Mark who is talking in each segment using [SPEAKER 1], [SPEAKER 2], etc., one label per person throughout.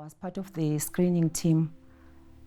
[SPEAKER 1] was part of the screening team.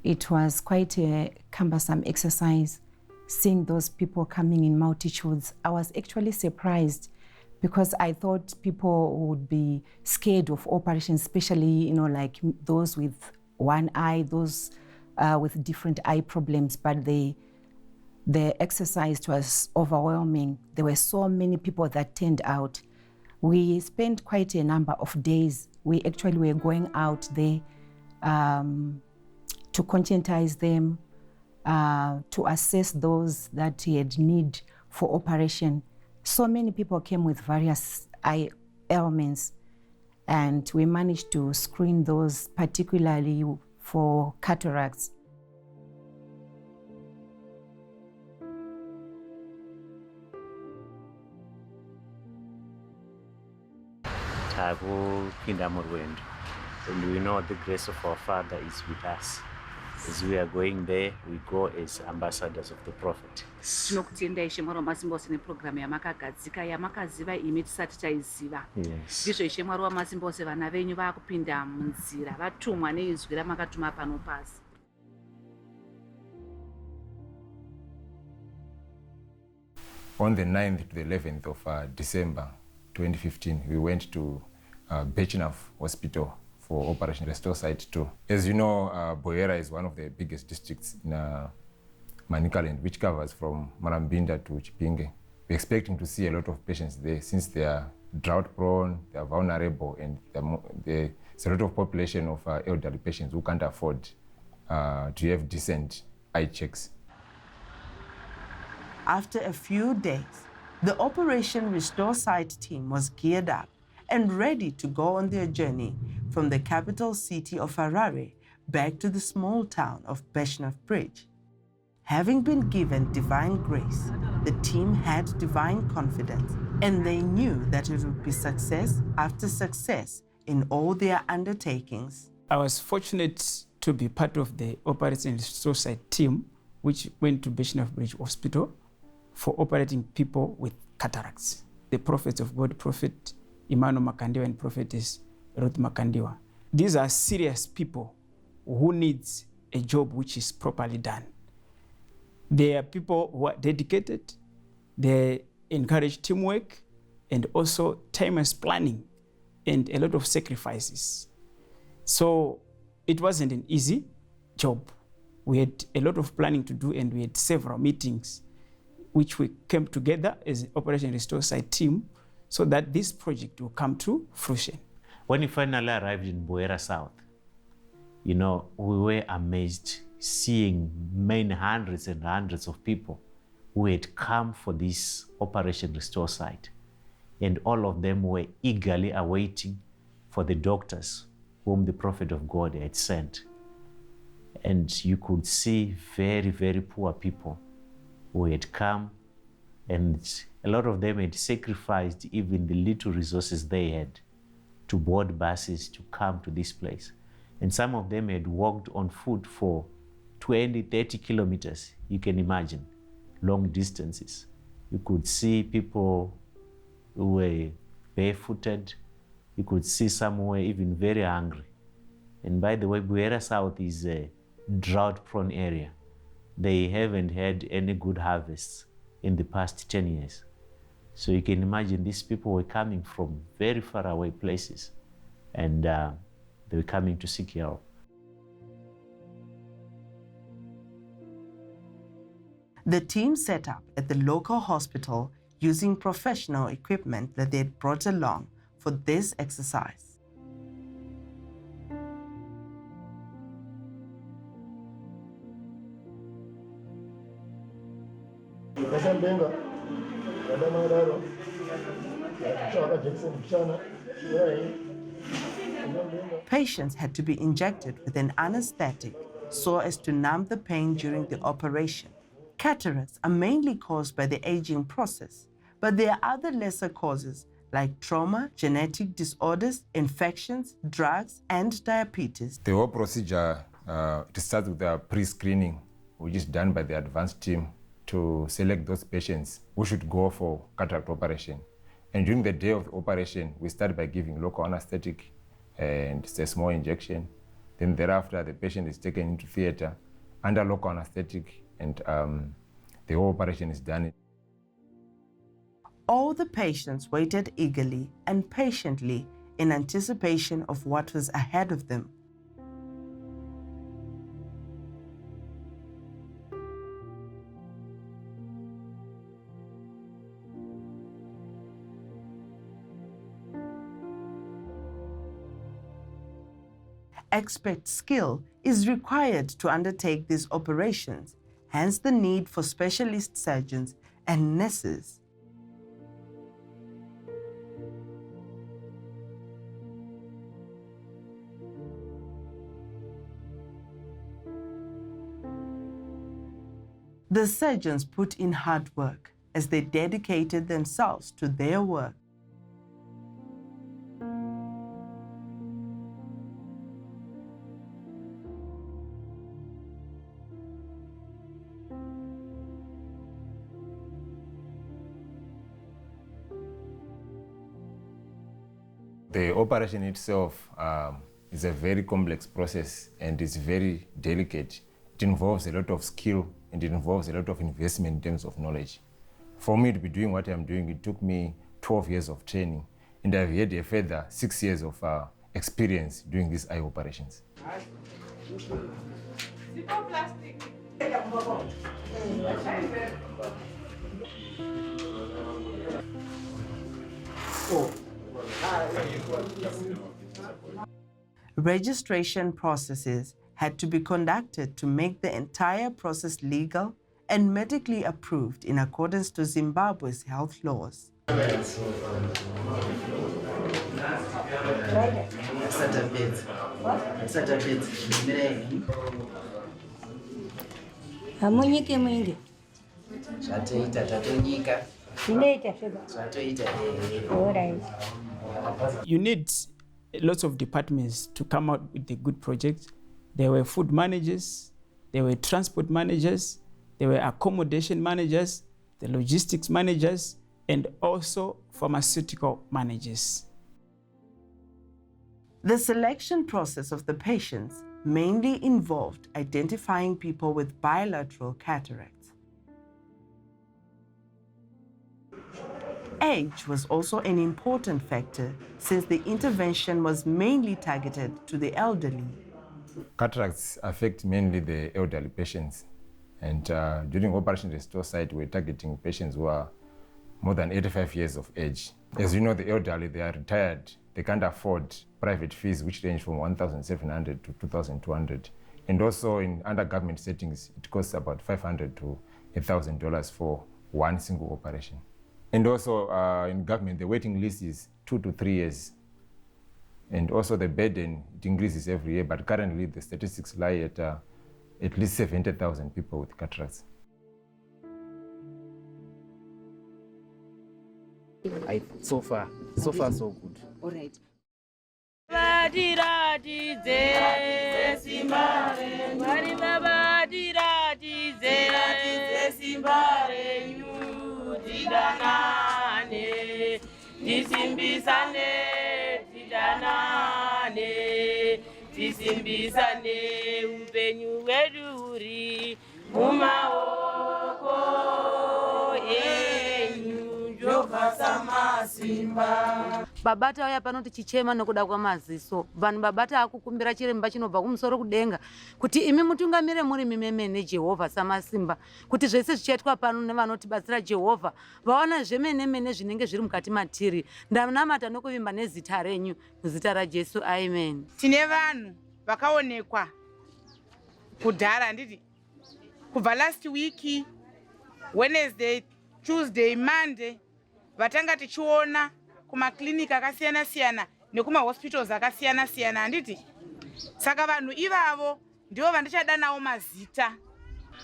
[SPEAKER 1] It was quite a cumbersome exercise, seeing those people coming in multitudes. I was actually surprised because I thought people would be scared of operations, especially, like those with one eye, those with different eye problems, but the exercise was overwhelming. There were so many people that turned out. We spent quite a number of days. We actually were going out there to conscientize them, to assess those that had need for operation. So many people came with various eye ailments, and we managed to screen those, particularly for cataracts.
[SPEAKER 2] And we know the grace of our Father is with us. As we are going there, we go as ambassadors of the Prophet. Yes.
[SPEAKER 3] On the 9th to the 11th of December 2015, we went to Buhera Hospital for Operation Restore Site 2. As you know, Buhera is one of the biggest districts in Manicaland, which covers from Marambinda to Chipinge. We're expecting to see a lot of patients there since they are drought prone, they are vulnerable, and there's a lot of population of elderly patients who can't afford to have decent eye checks.
[SPEAKER 4] After a few days, the Operation Restore Site team was geared up and ready to go on their journey from the capital city of Harare back to the small town of Buhera South. Having been given divine grace, the team had divine confidence, and they knew that it would be success after success in all their undertakings.
[SPEAKER 5] I was fortunate to be part of the Operation Restore Site team, which went to Buhera South Hospital for operating people with cataracts. The prophets of God, Prophet Emmanuel Makandiwa and Prophetess Ruth Makandiwa. These are serious people who need a job which is properly done. They are people who are dedicated, they encourage teamwork, and also timeless planning and a lot of sacrifices. So it wasn't an easy job. We had a lot of planning to do, and we had several meetings which we came together as an Operation Restore Site team so that this project will come to fruition.
[SPEAKER 2] When we finally arrived in Buhera South, we were amazed seeing many hundreds and hundreds of people who had come for this Operation Restore Site. And all of them were eagerly awaiting for the doctors whom the Prophet of God had sent. And you could see very, very poor people who had come, and a lot of them had sacrificed even the little resources they had to board buses to come to this place. And some of them had walked on foot for 20, 30 kilometers. You can imagine, long distances. You could see people who were barefooted. You could see some who were even very hungry. And by the way, Buhera South is a drought-prone area. They haven't had any good harvests in the past 10 years. So you can imagine these people were coming from very far away places, and they were coming to seek help.
[SPEAKER 4] The team set up at the local hospital using professional equipment that they had brought along for this exercise. Patients had to be injected with an anesthetic so as to numb the pain during the operation. Cataracts are mainly caused by the aging process, but there are other lesser causes like trauma, genetic disorders, infections, drugs, and diabetes.
[SPEAKER 3] The whole procedure it starts with a pre-screening, which is done by the advanced team to select those patients who should go for cataract operation. And during the day of the operation, we start by giving local anesthetic and a small injection. Then thereafter, the patient is taken into theater under local anesthetic, and the whole operation is done.
[SPEAKER 4] All the patients waited eagerly and patiently in anticipation of what was ahead of them. Expert skill is required to undertake these operations, hence the need for specialist surgeons and nurses. The surgeons put in hard work as they dedicated themselves to their work.
[SPEAKER 3] The operation itself is a very complex process and it's very delicate. It involves a lot of skill and it involves a lot of investment in terms of knowledge. For me to be doing what I'm doing, it took me 12 years of training, and I've had a further 6 years of experience doing these eye operations.
[SPEAKER 4] Registration processes had to be conducted to make the entire process legal and medically approved in accordance to Zimbabwe's health laws.
[SPEAKER 5] You need lots of departments to come out with a good project. There were food managers, there were transport managers, there were accommodation managers, the logistics managers, and also pharmaceutical managers.
[SPEAKER 4] The selection process of the patients mainly involved identifying people with bilateral cataracts. Age was also an important factor since the intervention was mainly targeted to the elderly.
[SPEAKER 3] Cataracts affect mainly the elderly patients, and during Operation Restore site, we're targeting patients who are more than 85 years of age. As you know, the elderly, they are retired. They can't afford private fees, which range from 1,700 to 2,200. And also in under government settings, it costs about $500 to $1,000 for one single operation. And also in government, the waiting list is 2 to 3 years. And also the burden, it increases every year, but currently the statistics lie at least 70,000 people with cataracts.
[SPEAKER 6] So far, so good.
[SPEAKER 7] All right.
[SPEAKER 8] Tisimbisane upenyu wedu uri mumaoko enyu Jehovha samasimba.
[SPEAKER 7] Babata vaya panoti chichema nokuda kwamaziso. Vanhu babata akukumbira chiremba chinobva kumusoro kudenga kuti imi mutungamire muri mimemene Jehovha samasimba, kuti zvese zvichaitwa pano nevanotibatsira Jehovha vaona zvemene zvinenge zviri mukati matiri. Ndanamata nokuvimba nezita renyu muzita raJesu, amen.
[SPEAKER 8] Tine vanhu vakaonekwa kudhara nditi kubva last week Wednesday, Tuesday, Monday vatanga tichiona kumaklinika akasiyana-siyana nekumahospitals akasiyana-siyana handiti. Saka vanhu ivavo ndivo vandichadanawo mazita.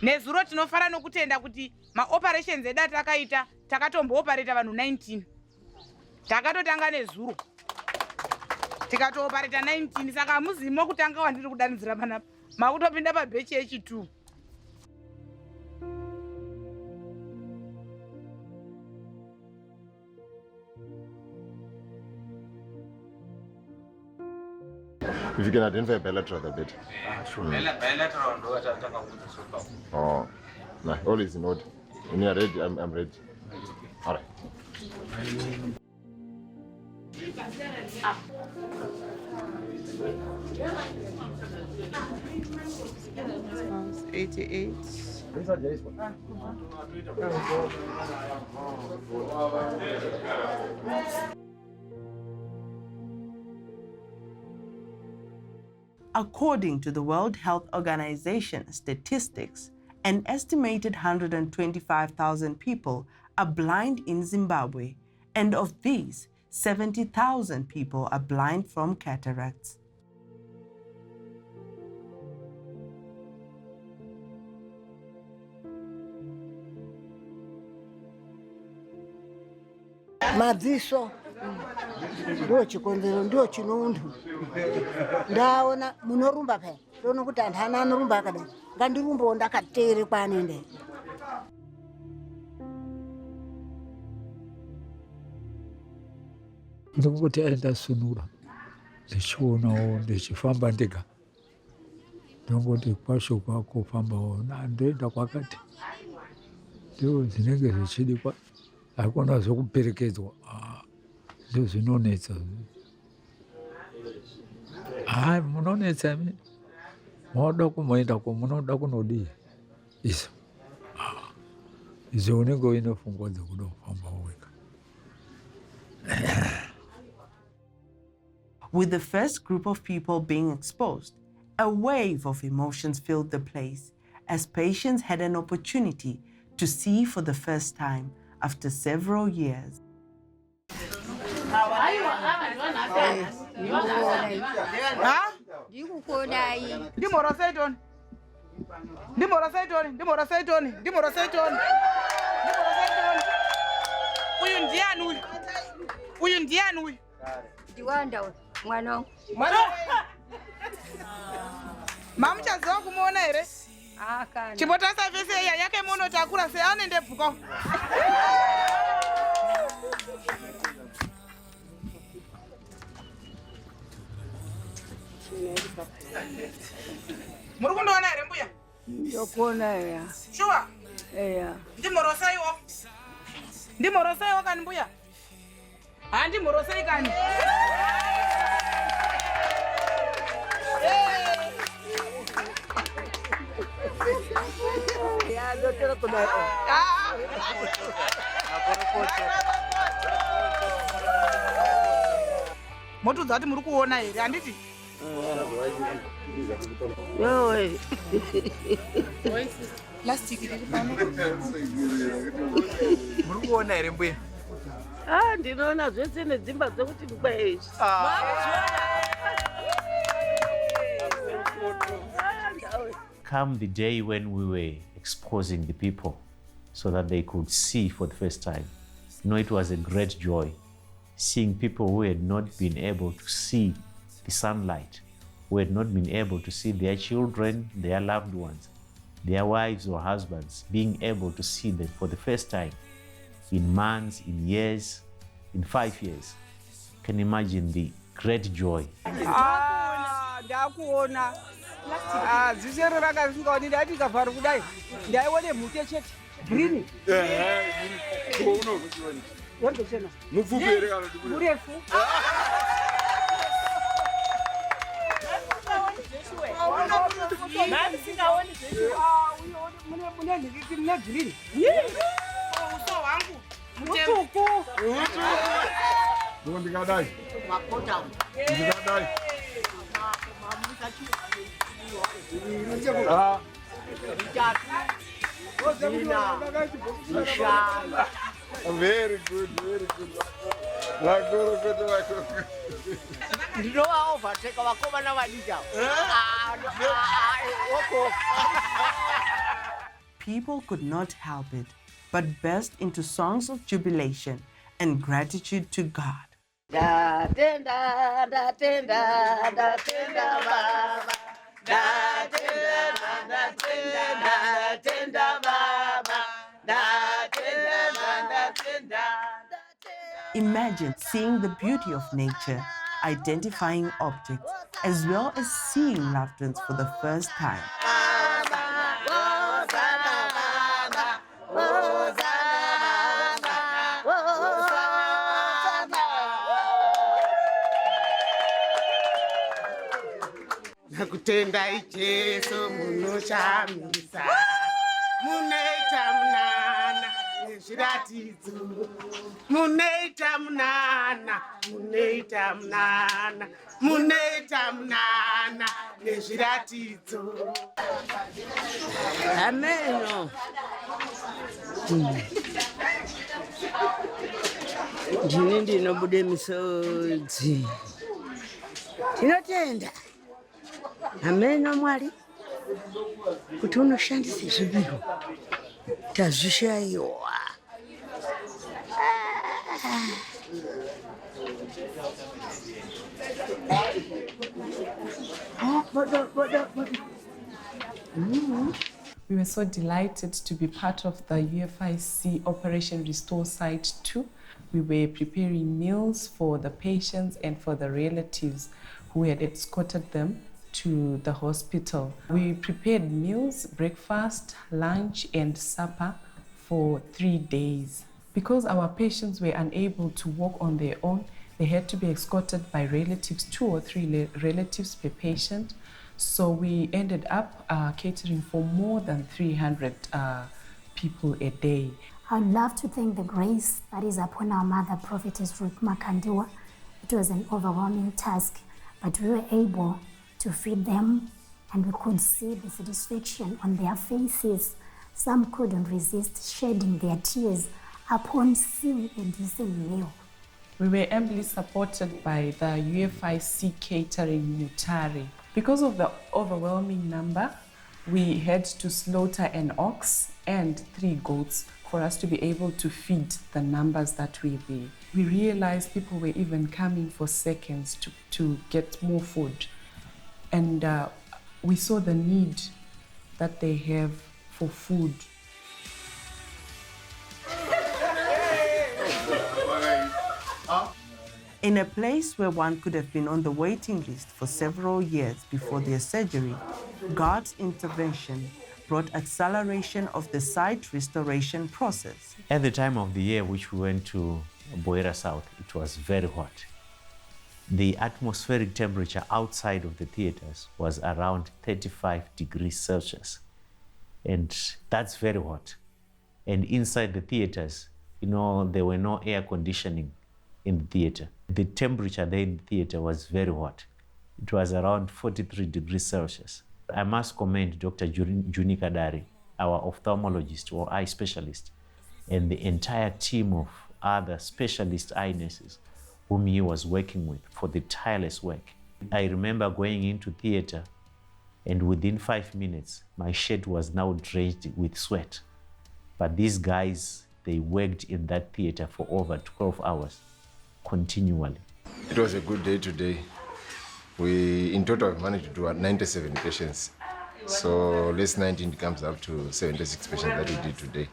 [SPEAKER 8] Nezuro tinofara nokutenda kuti maoperations edu atakaita takatombooperaita vanhu 19. Takatotanga nezuro tikatooperata 19, saka hamuzimo kutanga wandiri kudanidzira panapa, makutopinda pabhechi yechi2.
[SPEAKER 9] If you can identify bilateral, the better.
[SPEAKER 10] Bilateral, no, I don't know.
[SPEAKER 9] Oh, no, all is in order. When you are ready, I'm ready. All right.
[SPEAKER 8] 88.
[SPEAKER 4] According to the World Health Organization statistics, an estimated 125,000 people are blind in Zimbabwe, and of these, 70,000 people are blind from cataracts.
[SPEAKER 11] Madziso ndo chikonzero ndo chinundu ndaona munorumba paya ndoona kuti antu ana anorumba akadai ngandirumbawo ndakateere kwaanende
[SPEAKER 12] ndikuti ndasunura ndichionawo ndichifamba ndega ndongoti kwashoka kufambawo ndoenda kwakati ndio zvinenge zvichidikwa hakuna zvokuperekedzwa ndio zvinonetsa munonetsa mi moda kumoendako munoda kunodii izvo izvo unenge uine pfungwa dzekuda kufambawo wega.
[SPEAKER 4] With the first group of people being exposed, a wave of emotions filled the place as patients had an opportunity to see for the first time after several years.
[SPEAKER 8] Mamuchaziva kumuona here? Chibotasa vese yake mono takura se anende bhuko. Muri kundoona here mbuya?
[SPEAKER 11] ndokuona ya
[SPEAKER 8] Shuwa?
[SPEAKER 11] eya
[SPEAKER 8] Ndimorosaiwo? Ndimorosaiwo kani mbuya? Handimorosai kani?
[SPEAKER 11] ya ndotera kudai
[SPEAKER 8] moto dzati muri kuona here handiti?
[SPEAKER 11] yowe
[SPEAKER 8] Plastic riri pano. Muri kuona here mbuya?
[SPEAKER 11] ndinoona zvese nedzimba dzekuti ndikwezvi
[SPEAKER 2] Come the day when we were exposing the people so that they could see for the first time. You know, it was a great joy seeing people who had not been able to see the sunlight, who had not been able to see their children, their loved ones, their wives or husbands, being able to see them for the first time in months, in years, in 5 years. Can you imagine the great joy?
[SPEAKER 8] Ndakuona. Zvisero rakasvikaoni ndati kavhari kudai. Ndaione mhute chete. Green. Wondochena.
[SPEAKER 9] Mupfupi here kana kuti
[SPEAKER 8] murefu. Mami singaoni zveshuwa. Mune ndikiti mune green. Uso hwangu. Mutsvuku.
[SPEAKER 9] ndikadai ndikadai very good, very good.
[SPEAKER 11] ndinova overtake vakomana vadija
[SPEAKER 4] People could not help it, but burst into songs of jubilation and gratitude to God.
[SPEAKER 11] ndatenda ndatenda ndatenda baba ndatenda ndatenda ndatenda baba ndatenda ndatenda.
[SPEAKER 4] Imagine seeing the beauty of nature, identifying objects, as well as seeing loved ones for the first time.
[SPEAKER 13] Nakutenda Jesu munoshamisa muneita munana nezviratidzo muneita munana muneita munana muneita munana nezviratidzo. Amen. Ndini ndinobude misodzi tinotenda. Amen, Mwari, kuti unoshandise zvibiro tazvishayiwa.
[SPEAKER 14] We were so delighted to be part of the UFIC Operation Restore Site 2. We were preparing meals for the patients and for the relatives who had escorted them to the hospital. We prepared meals, breakfast, lunch, and supper for 3 days. Because our patients were unable to walk on their own, they had to be escorted by relatives, 2 or 3 relatives per patient. So we ended up catering for more than 300 people a day.
[SPEAKER 15] I'd love to thank the grace that is upon our mother, Prophetess Ruth Makandiwa. It was an overwhelming task, but we were able to feed them, and we could see the satisfaction on their faces. Some couldn't resist shedding their tears upon seeing a decent meal.
[SPEAKER 14] We were amply supported by the UFIC Catering Mutare. Because of the overwhelming number, we had to slaughter an ox and 3 goats for us to be able to feed the numbers that we be. We realized people were even coming for seconds to get more food. And we saw the need that they have for food.
[SPEAKER 4] In a place where one could have been on the waiting list for several years before their surgery, God's intervention brought acceleration of the site restoration process.
[SPEAKER 2] At the time of the year which we went to Buhera South, it was very hot. The atmospheric temperature outside of the theaters was around 35 degrees Celsius. And that's very hot. And inside the theaters, there were no air conditioning in the theater. The temperature there in the theater was very hot. It was around 43 degrees Celsius. I must commend Dr. Junika Dari, our ophthalmologist or eye specialist, and the entire team of other specialist eye nurses whom he was working with for the tireless work. I remember going into theater, and within 5 minutes, my shirt was now drenched with sweat. But these guys, they worked in that theater for over 12 hours, continually.
[SPEAKER 3] It was a good day today. We, in total, managed to do 97 patients. So less 19 comes up to 76 patients that we did today.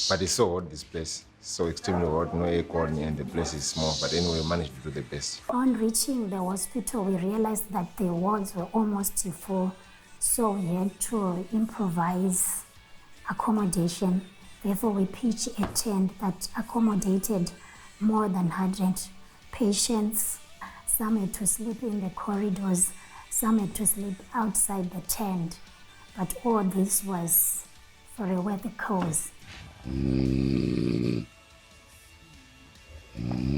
[SPEAKER 3] But it's so hot, this place. So extremely hot, no aircon, and the place is small. But anyway, we managed to do the best.
[SPEAKER 15] On reaching the hospital, we realized that the wards were almost full. So we had to improvise accommodation. Therefore, we pitched a tent that accommodated more than 100 patients. Some had to sleep in the corridors, some had to sleep outside the tent. But all this was for a worthy cause.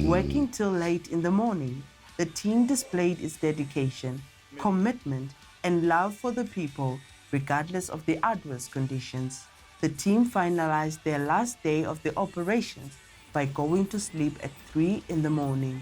[SPEAKER 4] Working till late in the morning, the team displayed its dedication, commitment, and love for the people, regardless of the adverse conditions. The team finalized their last day of the operations by going to sleep at 3 in the morning.